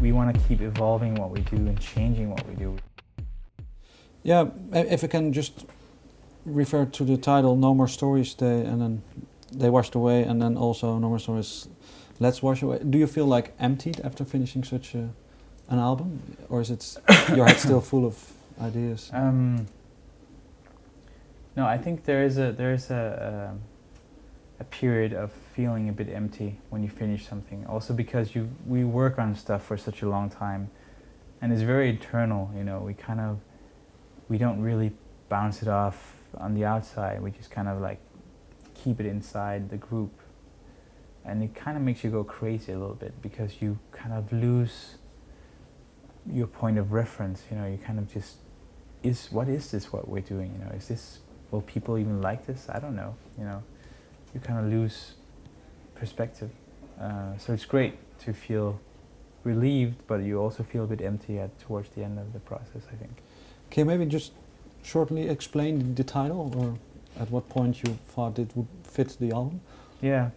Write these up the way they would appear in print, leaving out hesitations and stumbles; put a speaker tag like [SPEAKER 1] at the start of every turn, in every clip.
[SPEAKER 1] we want to keep evolving what we do and changing what we do.
[SPEAKER 2] Yeah, if I can just refer to the title, No More Stories, and then They Washed Away, and then also No More Stories, Let's Wash Away. Do you feel like emptied after finishing such an album, or is it your head still full of ideas?
[SPEAKER 1] No, I think there is a period of feeling a bit empty when you finish something. Also because we work on stuff for such a long time, and it's very internal. You know, we don't really bounce it off on the outside. We just kind of like keep it inside the group, and it kind of makes you go crazy a little bit because you kind of lose your point of reference. You know, you kind of just what is this what we're doing? You know, will people even like this? I don't know. You know, you kind of lose perspective. So it's great to feel relieved, but you also feel a bit empty towards the end of the process, I think.
[SPEAKER 2] Can you maybe just shortly explain the title, or at what point you thought it would fit the album?
[SPEAKER 1] Yeah.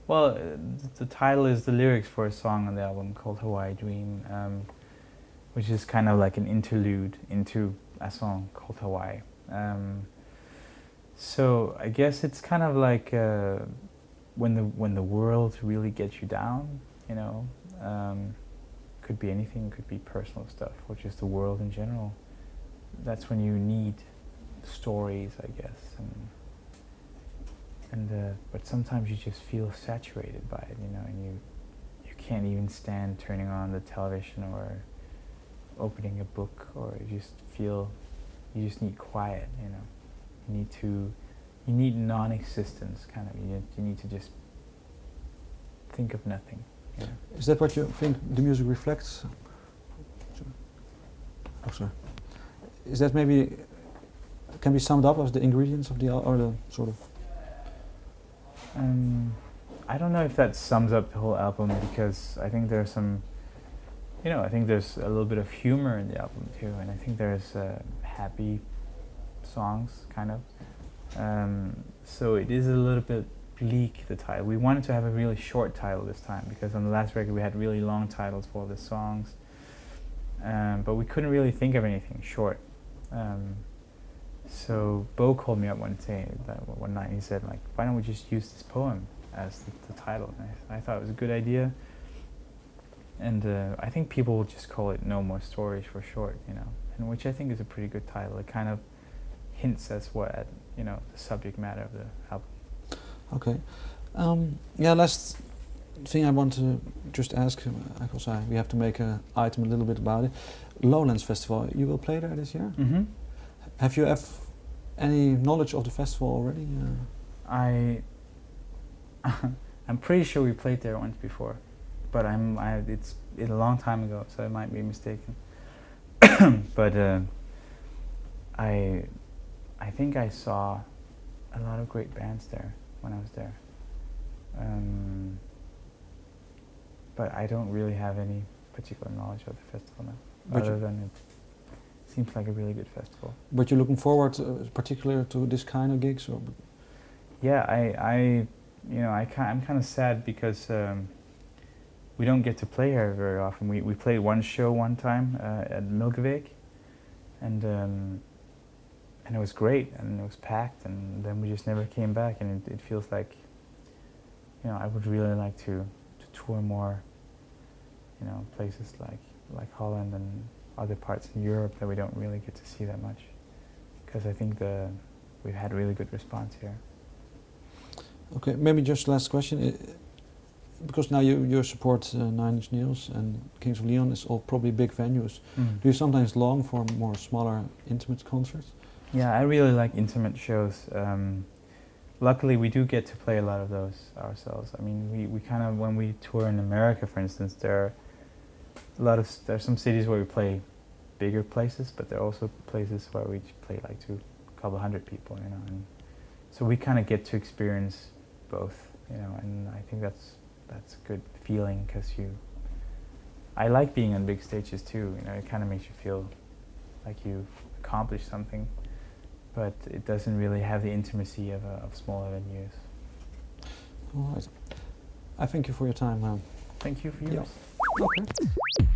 [SPEAKER 1] Well, the title is the lyrics for a song on the album called Hawaii Dream, which is kind of like an interlude into a song called Hawaii. So I guess it's kind of like when the world really gets you down, you know. Could be anything, could be personal stuff, or just the world in general. That's when you need stories, I guess, but sometimes you just feel saturated by it, you know, and you can't even stand turning on the television or opening a book, or you just need quiet, you know. You need non-existence, kind of. You need to just think of nothing. Yeah.
[SPEAKER 2] Is that what you think the music reflects? Oh, sorry. Is that maybe can be summed up as the ingredients of the or the sort of?
[SPEAKER 1] I don't know if that sums up the whole album, because I think there's some, you know, I think there's a little bit of humor in the album too, and I think there's happy songs, kind of. So it is a little bit bleak, the title. We wanted to have a really short title this time, because on the last record we had really long titles for the songs, but we couldn't really think of anything short. So Bo called me up one night, and he said, like, why don't we just use this poem as the title? And I thought it was a good idea, and I think people will just call it No More Stories for short, you know, and which I think is a pretty good title. It kind of hints at you know, the subject matter of the album.
[SPEAKER 2] Okay. Yeah, last thing I want to just ask, because we have to make an item a little bit about it. Lowlands Festival, you will play there this year?
[SPEAKER 1] Mm-hmm.
[SPEAKER 2] Have you any knowledge of the festival already?
[SPEAKER 1] I'm pretty sure we played there once before, but it's a long time ago, so I might be mistaken. But I think I saw a lot of great bands there when I was there. But I don't really have any particular knowledge of the festival now, other than it seems like a really good festival.
[SPEAKER 2] But you're looking forward, particularly to this kind of gigs, or?
[SPEAKER 1] Yeah, I'm kind of sad because we don't get to play here very often. We played one show one time at Milkevik, and it was great, and it was packed, and then we just never came back, and it feels like, you know, I would really like to tour more, you know, places like Holland and other parts in Europe that we don't really get to see that much, because I think we've had really good response here.
[SPEAKER 2] Okay, maybe just last question, because now you support Nine Inch Nails and Kings of Leon is all probably big venues.
[SPEAKER 1] Mm.
[SPEAKER 2] Do you sometimes long for more smaller, intimate concerts?
[SPEAKER 1] Yeah, I really like intimate shows. Luckily, we do get to play a lot of those ourselves. I mean, we kind of, when we tour in America, for instance, there's some cities where we play bigger places, but there are also places where we play like to a couple hundred people, you know. And so we kind of get to experience both, you know, and I think that's a good feeling, because I like being on big stages too, you know. It kind of makes you feel like you accomplished something, but it doesn't really have the intimacy of smaller venues.
[SPEAKER 2] All right. I thank you for your time.
[SPEAKER 1] Thank you for yours.
[SPEAKER 2] Yeah. Okay.